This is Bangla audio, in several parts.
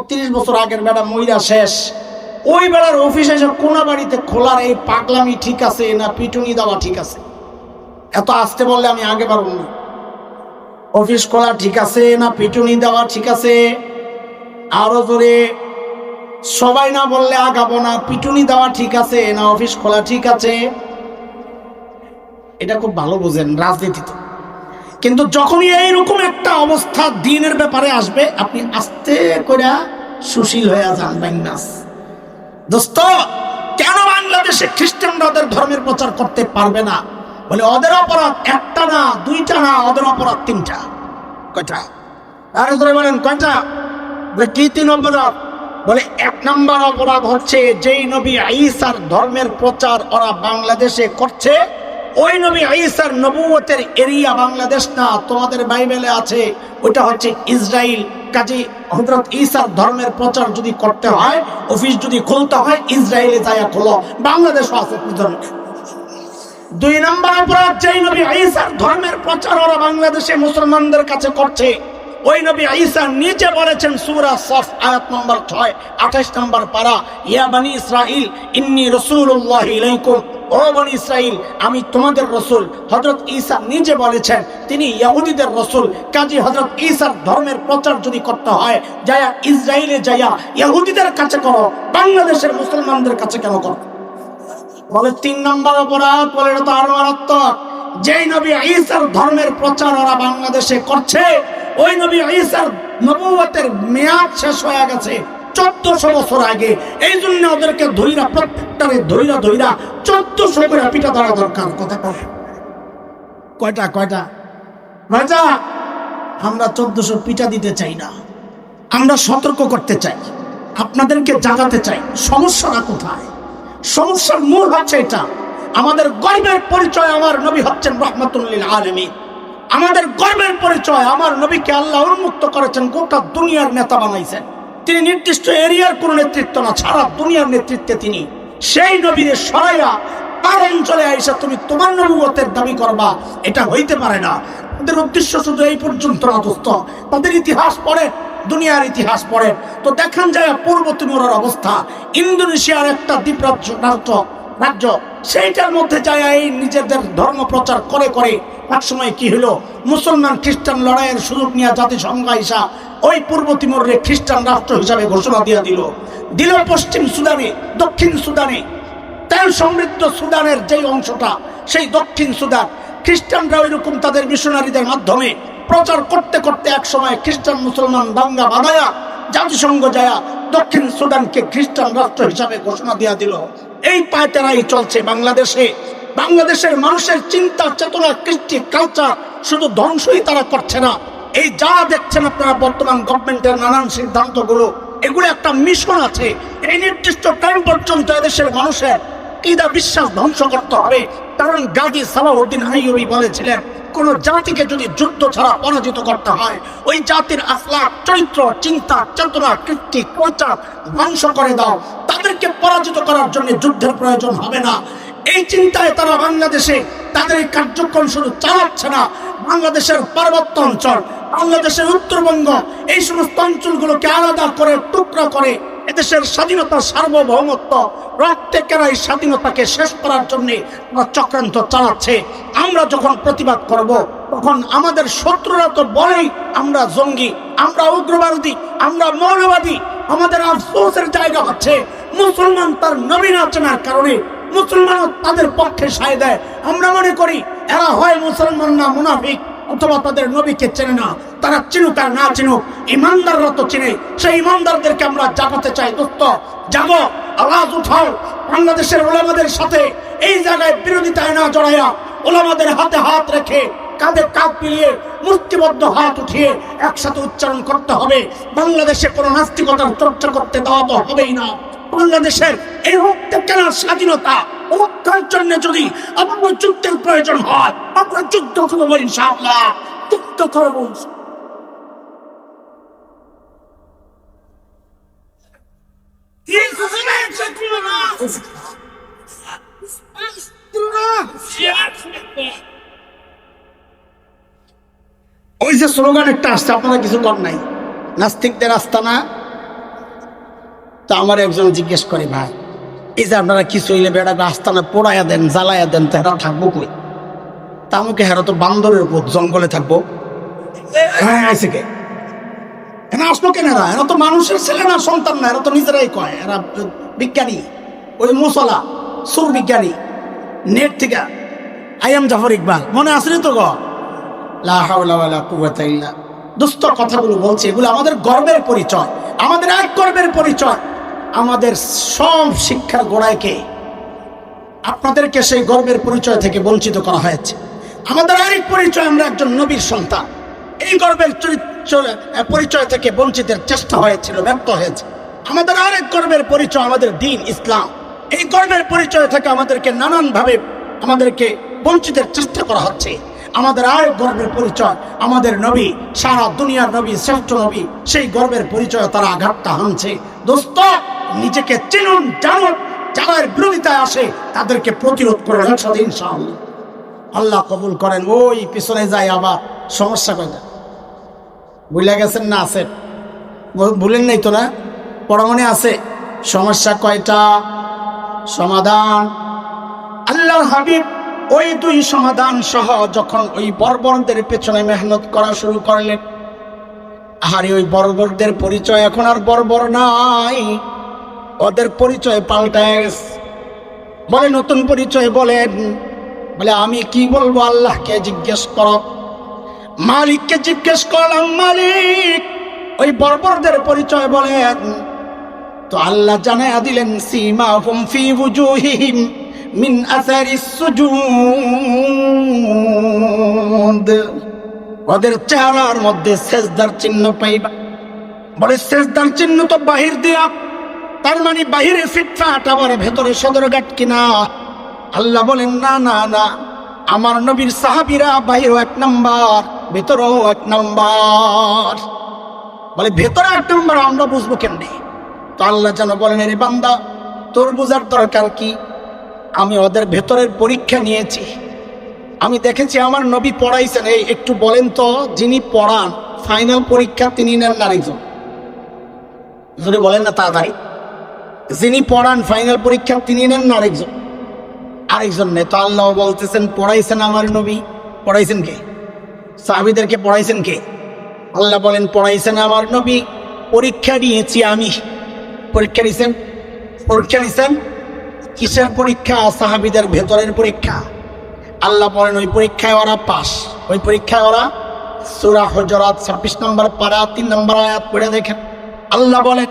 35 বছর আগের বেড়া মইরা শেষ। ওই বেড়ার অফিস এসে কোনা বাড়িতে খোলার এই পাগলামি ঠিক আছে না পিটুনি দেওয়া ঠিক আছে? এত আসতে বললে আমি আগে পারব না। অফিস খোলা ঠিক আছে না পিটুনি দেওয়া ঠিক আছে? আরো জোরে, সবাই না বললে আগাবো না। পিটুনি দেওয়া ঠিক আছে না অফিস খোলা ঠিক আছে? এটা খুব ভালো বোঝেন রাজনীতিতে। কিন্তু যখনই এইরকম একটা অবস্থা দিনের ব্যাপারে আসবে, আপনি আস্তে করে সুশীল হয়ে যান বাইনাস। দোস্ত, কেন বাংলাদেশে খ্রিস্টানরা ওদের ধর্মের প্রচার করতে পারবে না? বলে ওদের অপরাধ একটা না দুইটা না, ওদের অপরাধ তিনটা। কয়টা? আর ধরে বলেন কয়টা? কি 3 অপরাধ? বলে 1 নম্বর অপরাধ হচ্ছে যেই নবী ঈসার ধর্মের প্রচার ওরা বাংলাদেশে করছে, ওই নবী ঈসার নবুয়তের এরিয়া বাংলাদেশ না, তোমাদের বাইবেলে আছে ওটা হচ্ছে ইসরায়েল। কাজী হযরত ঈসার ধর্মের প্রচার যদি করতে হয়, অফিস যদি খুলতে হয়, ইসরায়েলে যায়া খোলো, বাংলাদেশও আছে প্রয়োজন। 2 নম্বর অপরাধ, যেই নবী ঈসার ধর্মের প্রচার ওরা বাংলাদেশে মুসলমানদের কাছে করছে, ওই নবী ঈসা নিজে বলেছেন সূরা সফ আয়াত নম্বর 6, 28 নম্বর পারা, ইয়া বনি ইসরাইল ইন্নী রাসূলুল্লাহি ইলাইকুম, ও বনি ইসরাইল আমি তোমাদের রাসূল। হযরত ঈসা নিজে বলেছেন তিনি ইহুদিদের রাসূল। কাজী হযরত ঈসার ধর্মের প্রচার যদি করতে হয়, যায়া ইসরায়েলে যায়া ইহুদিদের কাছে করো, বাংলাদেশের মুসলমানদের কাছে কেন করো? বলে 3 নম্বর অপরাধ, বলে এটা তো আরো মারাত্মক। যেই নবী ঈসার ধর্মের প্রচার ওরা বাংলাদেশে করছে, ওই নবী ঈসার নবুয়তের মেয়াদ শেষ হয়ে গেছে 1400 বছর আগে। এই জন্য ওদেরকে ধইরা, প্রত্যেকটারে ধইরা 1400 করে পিটা ধরা দরকার। কথা কয়টা? রাজা, আমরা 1400 পিটা দিতে চাই না, আমরা সতর্ক করতে চাই, আপনাদেরকে জাগাতে চাই সমস্যাটা কোথায়। সমস্যার মূল হচ্ছে এটা। আমাদের গর্বের পরিচয় আমার নবী হচ্ছেন রাহমাতুল লিল আলামিন। আমাদের গর্বের পরিচয় আমার নবীকে আল্লাহ উন্মুক্ত করেছেন, গোটা দুনিয়ার নেতা বানাইছেন। তিনি নির্দিষ্ট এরিয়ার কোন নেতৃত্ব না, সারা দুনিয়ার নেতৃত্বে তিনি। সেই নবীর সরাইয়া তার অঞ্চলে আইসা তুমি তোমার নবুয়তের দাবি করবা, এটা হইতে পারে না। তাদের উদ্দেশ্য শুধু এই পর্যন্ত না দোস্ত, তাদের ইতিহাস পড়ে, দুনিয়ার ইতিহাস পড়ে তো দেখেন যায় পূর্ব তিমুরের অবস্থা। ইন্দোনেশিয়ার একটা দ্বীপরাজ্য রাজ্য, সেইটার মধ্যে যায় এই নিজেদের ধর্ম প্রচার করে করে একসময় কি হলো, মুসলমান খ্রিস্টান লড়াইয়ের সুযোগ নিয়ে জাতিসংঘ আইসা ওই পূর্ব তিমুরে খ্রিস্টান রাষ্ট্র হিসাবে ঘোষণা দিয়ে দিল পশ্চিম সুদানে, দক্ষিণ সুদানে, তেল সমৃদ্ধ সুদানের যেই অংশটা, সেই দক্ষিণ সুদান খ্রিস্টানরা ওইরকম তাদের মিশনারিদের মাধ্যমে প্রচার করতে করতে এক সময় খ্রিস্টান মুসলমান দাঙ্গা বাঁধায়া জাতিসংঘ যায়া দক্ষিণ সুদানকে খ্রিস্টান রাষ্ট্র হিসাবে ঘোষণা দিয়া দিল। এই পায়তারাই চলছে বাংলাদেশে। বাংলাদেশের মানুষের চিন্তা চেতনা, কৃষ্টি, কালচার শুধু ধ্বংসই তারা করছে না। এই যা দেখছেন আপনারা বর্তমান গভর্নমেন্টের নানান সিদ্ধান্তগুলো, এগুলো একটা মিশন আছে। এই নির্দিষ্ট টাইম পর্যন্ত এদেশের মানুষের ঈদা বিশ্বাস ধ্বংস করতে হবে। কারণ গাজী সালাউদ্দিন আইয়ুবী বলেছিলেন, কোন জাতিকে যদি যুদ্ধ ছাড়া পরাজিত করতে হয়, ওই জাতির আখলাক, চরিত্র, চিন্তা, চেতনা, কৃষ্টি, কালচার ধ্বংস করে দাও, তাদেরকে পরাজিত করার জন্য যুদ্ধের প্রয়োজন হবে না। এই চিন্তায় তারা বাংলাদেশে তাদের এই কার্যক্রম শুধু চালাচ্ছে না, বাংলাদেশের পার্বত্য অঞ্চল, বাংলাদেশের উত্তরবঙ্গ, এই সমস্ত অঞ্চলগুলোকে আলাদা করে টুকরা করে এদেশের স্বাধীনতা, সার্বভৌমত্ব, রক্তে কেনা এই স্বাধীনতাকে শেষ করার জন্য চক্রান্ত চালাচ্ছে। আমরা যখন প্রতিবাদ করব, তখন আমাদের শত্রুরা তো বলেই আমরা জঙ্গি, আমরা উগ্রবাদী, আমরা মৌলবাদী। আমাদের আফসোসের জায়গা হচ্ছে মুসলমান তার নবী না চেনার কারণে মুসলমান তাদের পক্ষে সায় দেয়। আমরা মনে করি এরা হয় মুসলমান না মুনাফিক, অথবা তাদের নবীকে চেনে না। তারা চিনুক আর না চিনুক, ইমানদাররা তো চিনে। সেই ইমানদারদেরকে আমরা জাগাতে চাই। দোস্ত, জাগো, আওয়াজ উঠাও। বাংলাদেশের ওলামাদের সাথে এই জায়গায় বিরোধিতায় না জড়াইয়া, ওলামাদের হাতে হাত রেখে, কাঁধে কাঁধ মিলিয়ে, মুষ্টিবদ্ধ হাত উঠিয়ে একসাথে উচ্চারণ করতে হবে, বাংলাদেশে কোনো নাস্তিকতার চর্চা করতে দেওয়া তো হবেই না। বাংলাদেশের এই রক্তে কেনা স্বাধীনতা রক্ষার জন্য যদি আমাদের যুদ্ধের প্রয়োজন হয়, আমরা যুদ্ধ করবো ইনশাআল্লাহ, যুদ্ধ করবো। ওই যে স্লোগান একটা আসছে, আপনারা কিছু কর নাই, নাস্তিকদের আস্তানা তা আমার একজন জিজ্ঞেস করে, ভাই এই যে আপনারা কিছু হইলে বেড়া আস্তানা পোড়াইয়া দেন, জ্বালাইয়া দেন, তো হেরা থাকবো কই? তা আমাকে হেরা তো বান্দরের উপর জঙ্গলে থাকবো। হ্যাঁ আইসে কে এরা আসলো কেন? এরা তো মানুষের ছেলে না, সন্তান না, এরা তো নিজেরাই কয় এরা বিজ্ঞানী, ওই মুসলা সুর বিজ্ঞানী। নেট থেকে আইএম জাফর ইকবাল মনে আসেনি তো গো? লা হাওলা ওয়ালা কুওয়াতা ইল্লা। দুস্থ কথাগুলো বলছে, এগুলো আমাদের গর্বের পরিচয়, আমাদের এক গর্বের পরিচয়। আমাদের সব শিক্ষার গোড়ায় কে? আপনাদেরকে সেই গর্বের পরিচয় থেকে বঞ্চিত করা হয়েছে। আমাদের আরেক পরিচয়, আমরা একজন নবীর সন্তান। এই গর্বের পরিচয় থেকে বঞ্চিতের চেষ্টা হয়েছিল, ব্যর্থ হয়েছে। আমাদের আরেক গর্বের পরিচয় আমাদের দ্বীন ইসলাম। এই গর্বের পরিচয় থেকে আমাদেরকে নানানভাবে আমাদেরকে বঞ্চিতের চেষ্টা করা হচ্ছে। আমাদের আরেক গর্বের পরিচয় আমাদের নবী, সারা দুনিয়ার নবী, শ্রেষ্ঠ নবী, সেই গর্বের পরিচয় তারা আঘাতটা হানছে। দোস্ত, নিজেকে চিনুন, জানুন, যারা এর বিরোধিতায় আসে তাদেরকে প্রতিরোধ করে একসাথে ইনশাআল্লাহ আল্লাহ কবুল করেন। ওই পিছনে যায় আবার সমস্যা কয়টা ভুলে গেছেন না? আছে, ভুলেন নাই তো না? পড়া মনে আছে? সমস্যা কয়টা? সমাধান। আল্লাহর হাবিব ওই দুই সমাধান সহ যখন ওই বর্বরদের পেছনে মেহনত করা শুরু করলেন, আহারে ওই বর্বরদের পরিচয় এখন আর বর্বর নাই, ওদের পরিচয় পাল্টায় গেছে। বলে নতুন পরিচয় বলেন। বলে আমি কি বলবো? আল্লাহকে জিজ্ঞেস করো, মালিককে জিজ্ঞেস করলাম, মালিক ওই বর্বরদের পরিচয় বলেন। তো আল্লাহ জানায়া দিলেন, সীমাহুম ফি ওয়ুজুহিহিম মিন আসারিস সুজুদ, ওদের চেহারার মধ্যে সেজদার চিহ্ন পাইবা। বলে সেজদার চিহ্ন তো বাহির দিয়া, তার মানে বাহিরে ফিটফাট, আবার ভেতরে সদরঘাট কিনা? আল্লাহ বলেন, না না না, আমার নবীর সাহাবীরা বাহিরও এক নাম্বার, ভেতরেও এক নাম্বার। বলে ভেতরে এক নাম্বার আমরা বুঝবো কেমনে? তো আল্লাহ যেন বলেন, রে বান্দা, তোর বোঝার দরকার কি? আমি ওদের ভেতরের পরীক্ষা নিয়েছি, আমি দেখেছি আমার নবী পড়াইছেন। এই একটু বলেন তো, যিনি পড়ান ফাইনাল পরীক্ষা তিনি নেন না আরেকজন? যদি বলেন না তাড়াতাড়ি, যিনি পড়ান ফাইনাল পরীক্ষা তিনি নেন না আরেকজন? আরেকজন নেই। তো আল্লাহ বলতেছেন, পড়াইছেন আমার নবী। পড়াইছেন কে? সাহাবীদেরকে পড়াইছেন কে? আল্লাহ বলেন, পড়াইছেন আমার নবী, পরীক্ষা নিয়েছি আমি। পরীক্ষা নিছেন? পরীক্ষা নিছেন কিসের পরীক্ষা? সাহাবীদের ভেতরের পরীক্ষা। আল্লাহ বলেন, ওই পরীক্ষায় ওরা পাস, ওই পরীক্ষায় ওরা। সূরা হুজুরাত 26 নম্বর পারা 3 নম্বর আয়াত পড়ে দেখেন। আল্লাহ বলেন,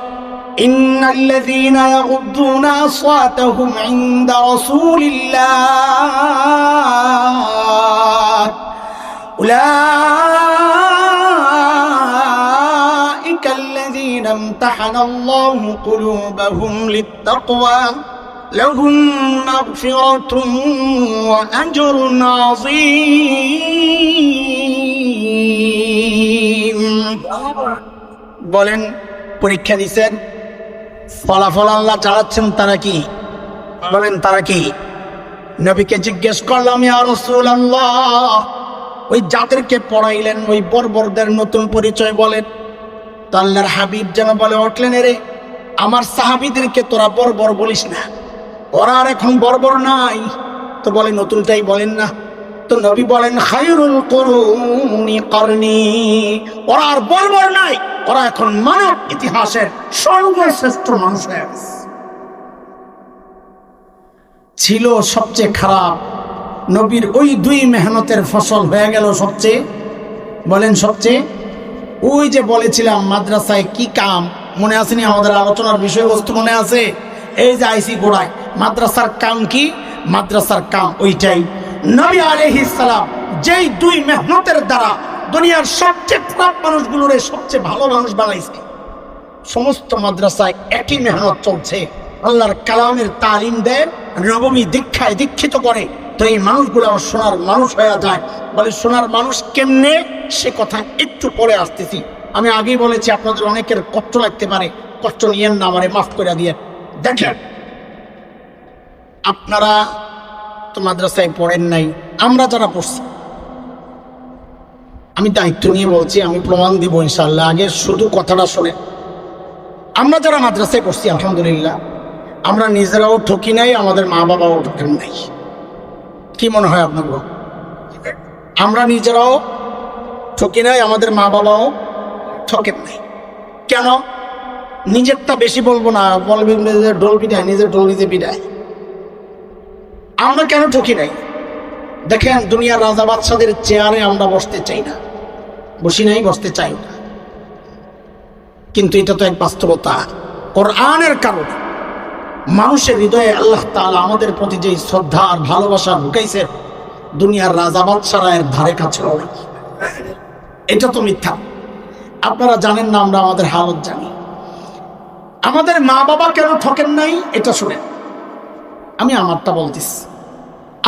ইন্নাল্লাযীনা ইয়াগুদ্দুনা আসওয়াতাহুম ইনদা রাসূলিল্লাহ উলাইকাল্লাযীনা ইমতাহানাল্লাহু কুলুবাহুম লিত-তাকওয়া লাহুম মাগফিরাতুন ওয়া আজরুন আযীম। বলেন, পরীক্ষা দিচ্ছেন, ফলাফল আল্লাহ চালাচ্ছেন, তারা কি? বলেন তারা কি? নবীকে জিজ্ঞেস করলাম, ইয়া রাসূলুল্লাহ, ওই যাদেরকে পড়াইলেন ওই বর্বরদের নতুন পরিচয় বলেন। তো আল্লাহর হাবিব যেন বলে উঠলেন, রে আমার সাহাবীদেরকে তোরা বর্বর বলিস না, ওরা আর এখন বর্বর নাই। তো বলে নতুনটাই বলেন না। তো নবী বলেন, খায়রুল কুরুনি করনি, ওরা আর বর্বর নাই, ওরা এখন মানব ইতিহাসের সর্বশ্রেষ্ঠ মানুষ হয়ে গেছে। ছিল সবচেয়ে খারাপ নবীর ওই দুই মেহনতের ফসল হয়ে গেল সবচেয়ে। বলেন সবচেয়ে। ওই যে বলেছিলাম মাদ্রাসায় কি কাম, মনে আসেনি? আমাদের আলোচনার বিষয়বস্তু মনে আছে? এই যে আইসি গোড়ায়, মাদ্রাসার কাম কি? মাদ্রাসার কাম ওইটাই। নবী আলাইহিস সালাম যেই দুই মেহনতের দ্বারা দুনিয়ার সবচেয়ে খারাপ মানুষগুলোরে সবচেয়ে ভালো মানুষ বানাইছে। সমস্ত মাদ্রাসায় একই মেহনত চলছে, আল্লাহর কালামের তালিম দেয়, নবমী দীক্ষায় দীক্ষিত করে। তো এই মানুষগুলো সোনার মানুষ হয়ে যায়। বলে সোনার মানুষ কেমনে, সে কথা একটু পরে আসতেছি। আমি আগেই বলেছি আপনাদের অনেকের কষ্ট লাগতে পারে, কষ্ট নিয়েন না, আমারে মাফ করে দিয়ে। দেখেন, আপনারা তো মাদ্রাসায় পড়েন নাই, আমরা যারা পড়ছি, আমি দায়িত্ব নিয়ে বলছি, আমি প্রমাণ দিব ইনশাআল্লাহ। আগে শুধু কথাটা শোনেন। আমরা যারা মাদ্রাসায় পড়ছি আলহামদুলিল্লাহ, আমরা নিজেরাও ঠকি নাই, আমাদের মা বাবাও ঠকেন নাই। কি মনে হয় আপনার? আমরা নিজেরাও ঠকি নাই, আমাদের মা বাবাও ঠকেন নাই। কেন? নিজেরটা বেশি বলবো না, বলবেন যে ঢোল পিটায়, নিজের ঢোল নিজে পিটায়। আমরা কেন ঠকি নাই? দেখেন, দুনিয়ার রাজা বাদশাদের চেয়ারে আমরা বসতে চাই না, বসি নাই, বসতে চাই না, কিন্তু এটা তো এক বাস্তবতা। কোরআনের কারণে মানুষের হৃদয়ে আল্লাহ তাআলা আমাদের প্রতি যে শ্রদ্ধা আর ভালোবাসা ঢুকাইছে, দুনিয়ার রাজা বাদশারা এর ধারে কাছেও না। এটা তো মিথ্যা। আপনারা জানেন না, আমরা আমাদের হালত জানি। আমাদের মা বাবা কেন ঠকেন নাই এটা শুনেন। আমি আমারটা বলতেছি,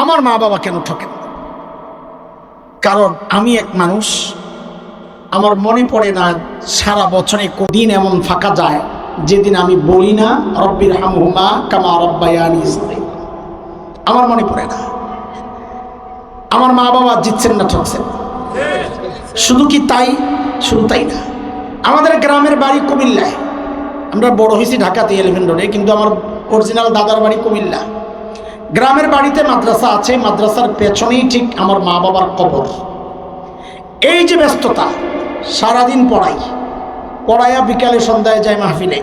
আমার মা বাবা কেন ঠকেন? কারণ আমি এক মানুষ, আমার মনে পড়ে না সারা বছরে কদিন এমন ফাঁকা যায় যেদিন আমি বলি না রব্বির হামহুমা কামা রব্বায়ানি সগীরা। আমার মনে পড়ে না। আমার মা বাবা জিতছেন না ঠকছেন? শুধু কি তাই? শুধু তাই না, আমাদের গ্রামের বাড়ি কুমিল্লায়। আমরা বড় হয়েছি ঢাকাতে 11 রোডে, কিন্তু আমার অরিজিনাল দাদার বাড়ি কুমিল্লা। গ্রামের বাড়িতে মাদ্রাসা আছে, মাদ্রাসার পেছনেই ঠিক আমার মা বাবার কবর। এই যে ব্যস্ততা, সারাদিন পড়াইয়া বিকালে সন্ধ্যায় যায় মাহফিলে,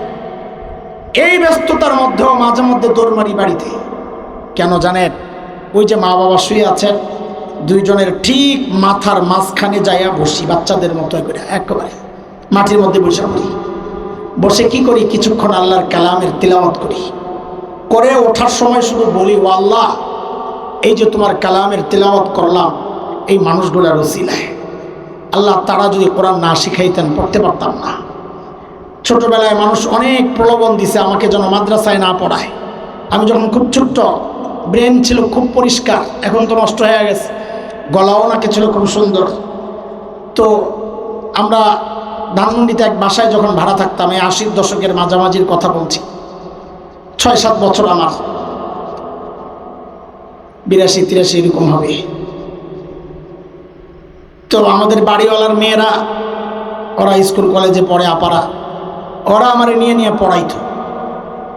এই ব্যস্ততার মধ্যেও মাঝে মধ্যে দৌড়মারি বাড়িতে। কেন জানেন? ওই যে মা বাবা শুয়ে আছেন, দুইজনের ঠিক মাথার মাঝখানে যাইয়া বসি, বাচ্চাদের মতো করে একেবারে মাটির মধ্যে বসে পড়ি। বসে কি করি? কিছুক্ষণ আল্লাহর কালামের তিলাওয়াত করি। করে ওঠার সময় শুধু বলি, ও আল্লাহ, এই যে তোমার কালামের তিলাওয়াত করলাম এই মানুষগুলার ওসিলায়, আল্লাহ তারা যদি কোরআন না শিখাইতেন পড়তে পারতাম না। ছোটবেলায় মানুষ অনেক প্রলোভন দিছে আমাকে যেন মাদ্রাসায় না পড়ায়। আমি যখন খুব ছোট্ট, ব্রেন ছিল খুব পরিষ্কার, এখন তো নষ্ট হয়ে গেছে। গলাও নাকি ছিল খুব সুন্দর। তো আমরা ধানমন্ডিতে এক বাসায় যখন ভাড়া থাকতাম, এই 80-র দশকের মাঝামাঝির কথা বলছি, 6-7 বছর আমার, 82-83 এরকম হবে। তো আমাদের বাড়িওয়ালার মেয়েরা, ওরা স্কুল কলেজে পড়ে, আপারা, ওরা আমার নিয়ে নিয়ে পড়াইতো।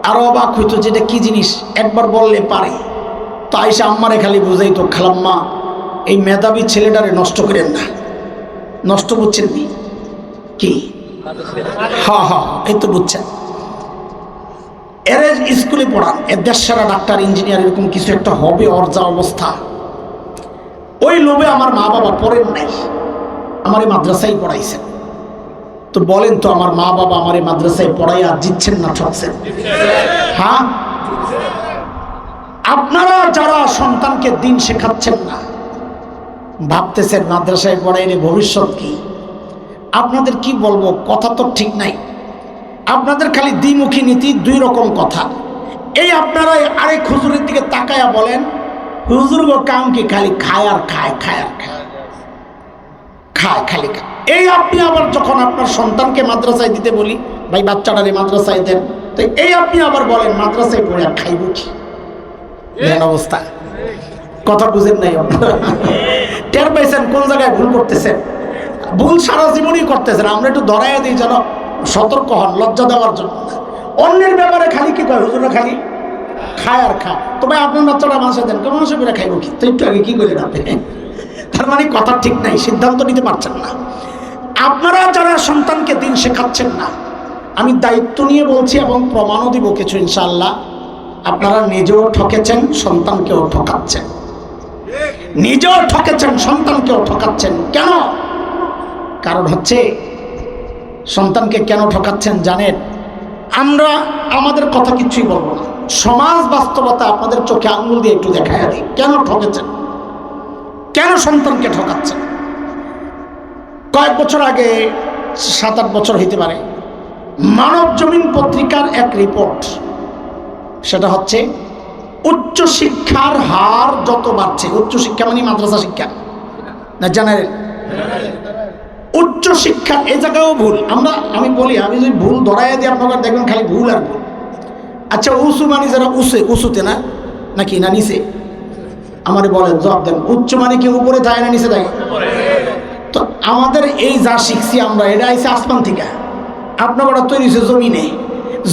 আরো অবাক হইতো যেটা কি জিনিস, একবার বললে পারে। তো আইসা আম্মারে খালি বুঝাইতো, খালাম্মা এই মেধাবী ছেলেটারে নষ্ট করেন না। নষ্ট বুঝছেন কি? হ্যাঁ, এই তো বুঝছেন। এর স্কুলে পড়ান, এর দেশ সারা ডাক্তার, ইঞ্জিনিয়ার, এরকম কিছু একটা হবে ওর যা অবস্থা। ওই লোভে আমার মা বাবা পড়েন নাই, আমার এই মাদ্রাসায় পড়াইছেন। তো বলেন তো, আমার মা বাবা আমার এই মাদ্রাসায় পড়াইয়া জিতছেন না ঠকছেন? হ্যাঁ। আপনারা যারা সন্তানকে দিন শেখাচ্ছেন না, ভাবতেছেন মাদ্রাসায় পড়াইলে ভবিষ্যৎ কি, আপনাদের কি বলবো, কথা তো ঠিক নাই। আপনাদের খালি দ্বিমুখী নীতি, 2 রকম কথা। এই আপনারা আরেক হুজুরের দিকে তাকায়া বলেন, হুজুর গো কাম কি, খালি খায় আর খায়, খায় আর খায়, খায় খালি খায়। এই আপনি আবার যখন আপনার সন্তানকে মাদ্রাসায় দিতে বলি, ভাই বাচ্চাটারে মাদ্রাসায় দেন, তো এই আপনি আবার বলেন মাদ্রাসায় পড়ে আর খাইব কি? অবস্থা। কথা বুঝেন নাই আপনারা? টের পাইছেন কোন জায়গায় ভুল করতেছেন? ভুল সারা জীবনই করতেছেন। আমরা একটু ধরাইয়া দিই যেন সতর্ক হন, লজ্জা দেওয়ার জন্য। অন্যের ব্যাপারে খালি কি কয়, হুজুরা খালি খায় আর খায়। তো ভাই আপনার বাচ্চাটা মাসে দেন, কেমন মাসে করে খাইব কি? তো একটু আগে কি করে আপনি? তার মানে কথা ঠিক নাই, সিদ্ধান্ত নিতে পারছেন না। আপনারা যারা সন্তানকে দিন শেখাচ্ছেন না, আমি দায়িত্ব নিয়ে বলছি এবং প্রমাণও দিব কিছু ইনশাআল্লাহ, আপনারা নিজেও ঠকেছেন, সন্তানকেও ঠকাচ্ছেন। নিজেও ঠকেছেন, সন্তানকেও ঠকাচ্ছেন। কেন? কারণ হচ্ছে, সন্তানকে কেন ঠকাচ্ছেন জানেন? আমরা আমাদের কথা কিছুই বলবো না, সমাজ বাস্তবতা আপনাদের চোখে আঙুল দিয়ে একটু দেখায় দিই। কেন ঠকেছেন, কেন সন্তানকে ঠকাচ্ছেন? কয়েক বছর আগে, 7-8 বছর হইতে পারে, মানব জমিন পত্রিকার এক রিপোর্ট, সেটা হচ্ছে উচ্চশিক্ষার হার যত বাড়ছে, উচ্চশিক্ষা মানে মাদ্রাসা শিক্ষা না, জেনারেল উচ্চশিক্ষা, এই জায়গায়ও ভুল। আমি বলি, আমি যদি ভুল ধরাইয়া দিই আপনারা দেখবেন খালি ভুল আর ভুল। আচ্ছা, উঁচু মানে যারা উঁচুতে না, নাকি না নিচে? আমারে বলেন, জবাব দেন। উচ্চ মানে কি উপরে যায় না নিচে যায়? তো আমাদের এই যা শিখছি আমরা, এটা আইছে আসমান থেকে, আপনার তৈরি হয়েছে জমিনে।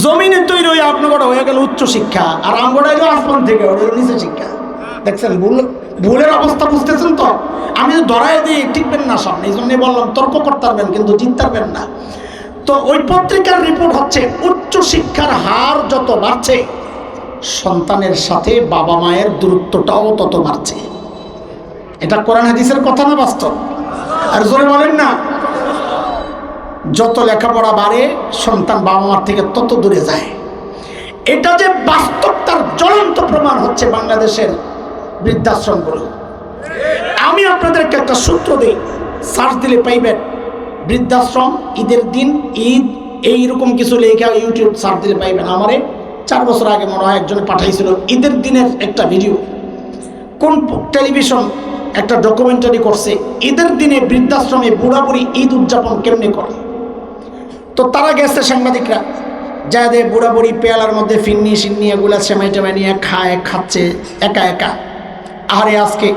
জমিনে তৈরি হয়ে আপনার হয়ে গেল উচ্চ শিক্ষা, আর আমরা এলো আসমান থেকে, ওটা নিচে শিক্ষা। দেখছেন ভুলের অবস্থা বুঝতেছেন তো? আমি তো ধরাই দিয়ে টিকবেন না সামনে, এই জন্যই বললাম তর্ক করতে পারবেন কিন্তু জিততে পারবেন না। তো ওই পত্রিকার রিপোর্ট হচ্ছে উচ্চ শিক্ষার হার যত বাড়ছে, সন্তানের সাথে বাবা মায়ের দূরত্বটাও তত বাড়ছে। এটা কোরআন হাদিসের কথা না বাস্তব? আর জোরে বলেন না। যত লেখাপড়া বাড়ে সন্তান বাবা মার থেকে তত দূরে যায়। এটা যে বাস্তব তার জ্বলন্ত প্রমাণ হচ্ছে বাংলাদেশের বৃদ্ধাশ্রমগুলো। আমি আপনাদেরকে একটা সূত্র দিই, সার্চ দিলে পাইবেন। বৃদ্ধাশ্রম, ঈদের দিন ঈদ, এইরকম কিছু লেখা ইউটিউব সার্চ দিলে পাইবেন। আমারে 4 বছর আগে মনে হয় একজনে পাঠাইছিল ঈদের দিনের একটা ভিডিও। কোন টেলিভিশন একটা ডকুমেন্টারি করছে ঈদের দিনে বৃদ্ধাশ্রমে বুড়া বুড়ি ঈদ উদযাপন কেমনে করে। তো তারা গেছে সাংবাদিকরা, যা দে বুড়া বুড়ি পেয়ালার মধ্যে ফিন্নি সিন্নি এগুলা সেমাই টেমাই নিয়ে খাচ্ছে একা একা। আরে আজকে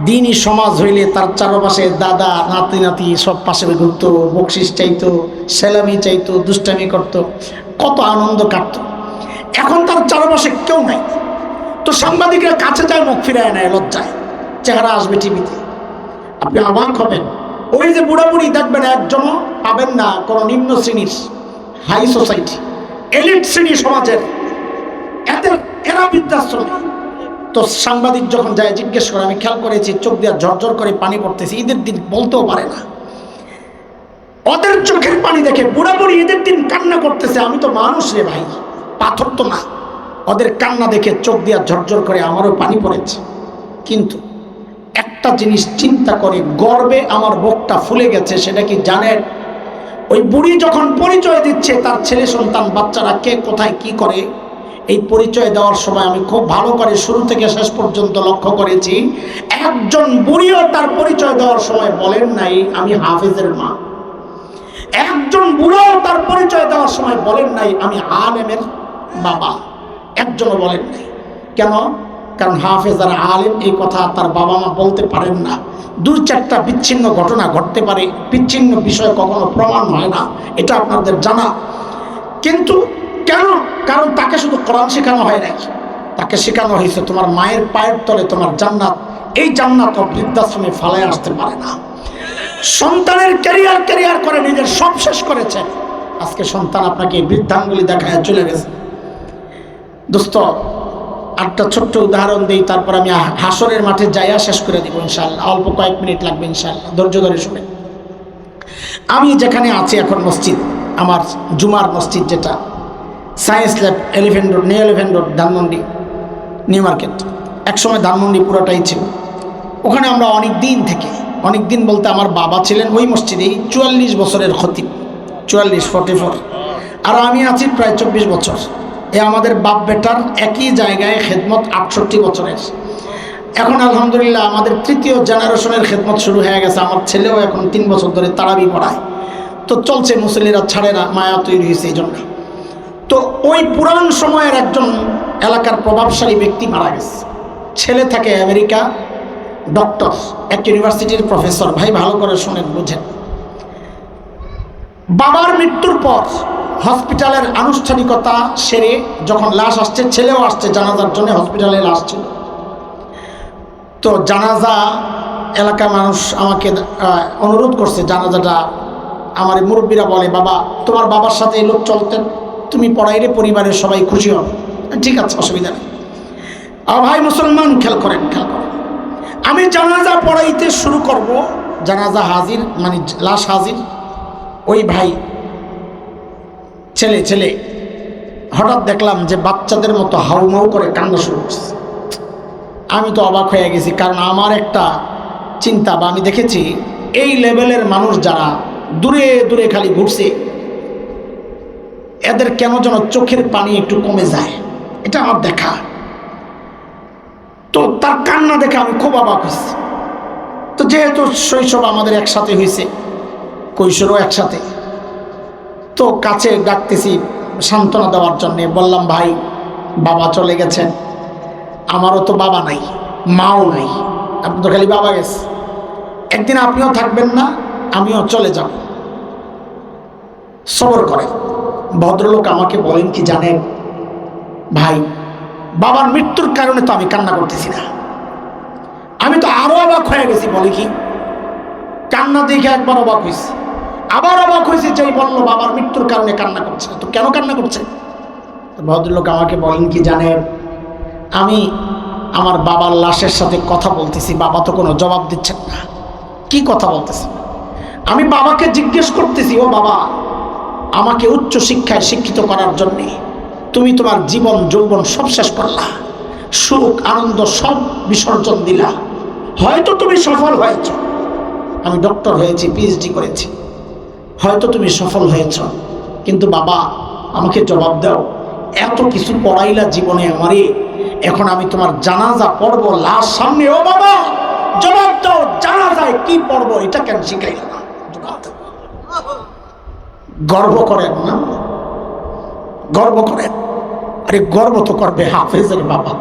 দিনই সমাজ হইলে তার চারপাশে দাদা নাতি নাতি সব পাশে ঘুরতো, বকশিস চাইতো, সেলামি চাইতো, দুষ্টামি করতো, কত আনন্দ কাটতো। এখন তার চারপাশে কেউ নাই। তো সাংবাদিকরা কাছে যায়, মুখ ফিরায় নেয় লজ্জায়, চেহারা আসবে টিভিতে, আপনি অবাক হবেন। ওই যে বুড়া বুড়ি দেখবেন একজনও পাবেন না কোনো নিম্ন শ্রেণীর, হাই সোসাইটি, এলিট শ্রেণী সমাজের, এরা বৃদ্ধাশ্রমে। তো সাংবাদিক যখন যায় জিজ্ঞেস করে, আমি খেয়াল করেছি চোখ দিয়ে ঝরঝর করে পানি পড়তেছে, ঈদের দিন বলতেও পারে না। ওদের চোখের পানি দেখে বুড়া বুড়ি ঈদের দিন কান্না করতেছে, আমি তো মানুষ রে ভাই, পাথর তো না। ওদের কান্না দেখে চোখ দিয়ে ঝরঝর করে আমারও পানি পড়েছে। কিন্তু একটা জিনিস চিন্তা করে গর্বে আমার বুকটা ফুলে গেছে, সেটা কি জানেন? ওই বুড়ি যখন পরিচয় দিচ্ছে তার ছেলে সন্তান বাচ্চারা কে কোথায় কি করে, এই পরিচয় দেওয়ার সময় আমি খুব ভালো করে শুরু থেকে শেষ পর্যন্ত লক্ষ্য করেছি, একজন বুড়িও তার পরিচয় দেওয়ার সময় বলেন নাই আমি হাফেজের মা। একজন বুড়াও তার পরিচয় দেওয়ার সময় বলেন নাই আমি আলেমের বাবা। একজনও বলেন নাই। কেন? কারণ হাফেজ আর আলেম এই কথা তার বাবা মা বলতে পারেন না। 2-4টা বিচ্ছিন্ন ঘটনা ঘটতে পারে, বিচ্ছিন্ন বিষয় কখনো প্রমাণ হয় না, এটা আপনাদের জানা। কিন্তু কেন? কারণ তাকে শুধু কোরআন শেখানো হয় নাই, তাকে শেখানো হয়েছে তোমার মায়ের পায়ের তলে তোমার জান্নাত, এই জান্নাত বৃদ্ধাশ্রমে ফালায় আসতে পারে না। সন্তানের ক্যারিয়ার করে নিজের সব শেষ করেছে, আজকে সন্তান আপনাকে বৃদ্ধাঙ্গুলি দেখায় চলে গেছে। দোস্ত, একটা ছোট্ট উদাহরণ দিই, তারপর আমি হাসরের মাঠে যাইয়া শেষ করে দিব ইনশাআল্লাহ। অল্প কয়েক মিনিট লাগবে ইনশাআল্লাহ, ধৈর্য ধরে শুনে। আমি যেখানে আছি এখন মসজিদ, আমার জুমার মসজিদ, যেটা science lab, elephant road, new elephant road, Dhanmondi new market. একসময় ধানমন্ডি পুরোটাই ছিল। ওখানে আমরা অনেক দিন বলতে আমার বাবা ছিলেন ওই মসজিদেই 44 বছরের খতিব, 44 আর আমি আছি প্রায় 24 বছর। এ আমাদের বাপ বেটার একই জায়গায় খেদমত 68 বছরের। এখন আলহামদুলিল্লাহ আমাদের 3য় জেনারেশনের খেদমত শুরু হয়ে গেছে। আমার ছেলেও এখন 3 বছর ধরে তারাবি পড়ায়। তো চলছে, মুসল্লিরা ছাড়ে না, মায়া তৈরি হয়েছে এই জন্য। তো ওই পুরান সময়ের একজন এলাকার প্রভাবশালী ব্যক্তি মারা গেছে। ছেলে থাকে আমেরিকা, ডক্টর, এক ইউনিভার্সিটির প্রফেসর। ভাই ভালো করে শোনেন, বুঝেন। বাবার মৃত্যুর পর হসপিটালের আনুষ্ঠানিকতা সেরে যখন লাশ আসছে, ছেলেও আসছে জানাজার জন্য, হসপিটালে লাশ ছিল। তো জানাজা এলাকার মানুষ আমাকে অনুরোধ করছে, জানাজাটা আমার মুরব্বীরা বলে, বাবা তোমার বাবার সাথে এই লোক চলতেন, তুমি পড়াইলে পরিবারের সবাই খুশি হবে। ঠিক আছে, অসুবিধা নেই। ভাই মুসলমান, খেয়াল করেন। আমি জানাজা পড়াইতে শুরু করব, জানাজা হাজির মানে লাশ হাজির। ওই ভাই ছেলে হঠাৎ দেখলাম যে বাচ্চাদের মতো হাউমাউ করে কান্না শুরু করছে। আমি তো অবাক হয়ে গেছি, কারণ আমার একটা চিন্তা বা আমি দেখেছি এই লেভেলের মানুষ যারা দূরে খালি ঘুরছে, এদের কেন যেন চোখের পানি একটু কমে যায়, এটা আমার দেখা। তো তার কান্না দেখে আমি খুব অবাক হয়েছি। তো যেহেতু শৈশব আমাদের একসাথে হয়েছে, কৈশোরও একসাথে, তো কাছে ডাকতেছি সান্ত্বনা দেওয়ার জন্যে। বললাম, ভাই বাবা চলে গেছেন, আমারও তো বাবা নাই, মাও নাই, আপনি তো খালি বাবা গেছে, একদিন আপনিও থাকবেন না, আমিও চলে যাব, সবর করে। ভদ্রলোক আমাকে বলেন কি জানেন ভাই, বাবার মৃত্যুর কারণে তো আমি কান্না করতেছি না, আমি তো আরো অবাক হয়ে গেছি। বলে কি, কান্না দেখে একবার অবাক হয়েছি, আবার অবাক হয়েছে যে বললো বাবার মৃত্যুর কারণে কান্না করছে না, তো কেন কান্না করছে? ভদ্রলোক আমাকে বলেন কি জানেন, আমি আমার বাবার লাশের সাথে কথা বলতেছি, বাবা তো কোনো জবাব দিচ্ছেন না। কি কথা বলতেছে? আমি বাবাকে জিজ্ঞেস করতেছি, ও বাবা, আমাকে উচ্চ শিক্ষায় শিক্ষিত করার জন্যে তুমি তোমার জীবন যৌবন সব শেষ করলা, সুখ আনন্দ সব বিসর্জন দিলা, হয়তো তুমি সফল হয়েছ, আমি ডক্টর হয়েছি, পিএইচডি করেছি, হয়তো তুমি সফল হয়েছ, কিন্তু বাবা আমাকে জবাব দাও, এত কিছু পড়াইলা জীবনে আমারে, এখন আমি তোমার জানাজা পড়বো লাশ সামনে, ও বাবা জবাব দাও, জানাজায় কি পড়বো এটা কেন শিখাইল না? গর্ব করেন না? গর্ব করেন? আরে গর্ব তো করবে হাফেজের বাবা।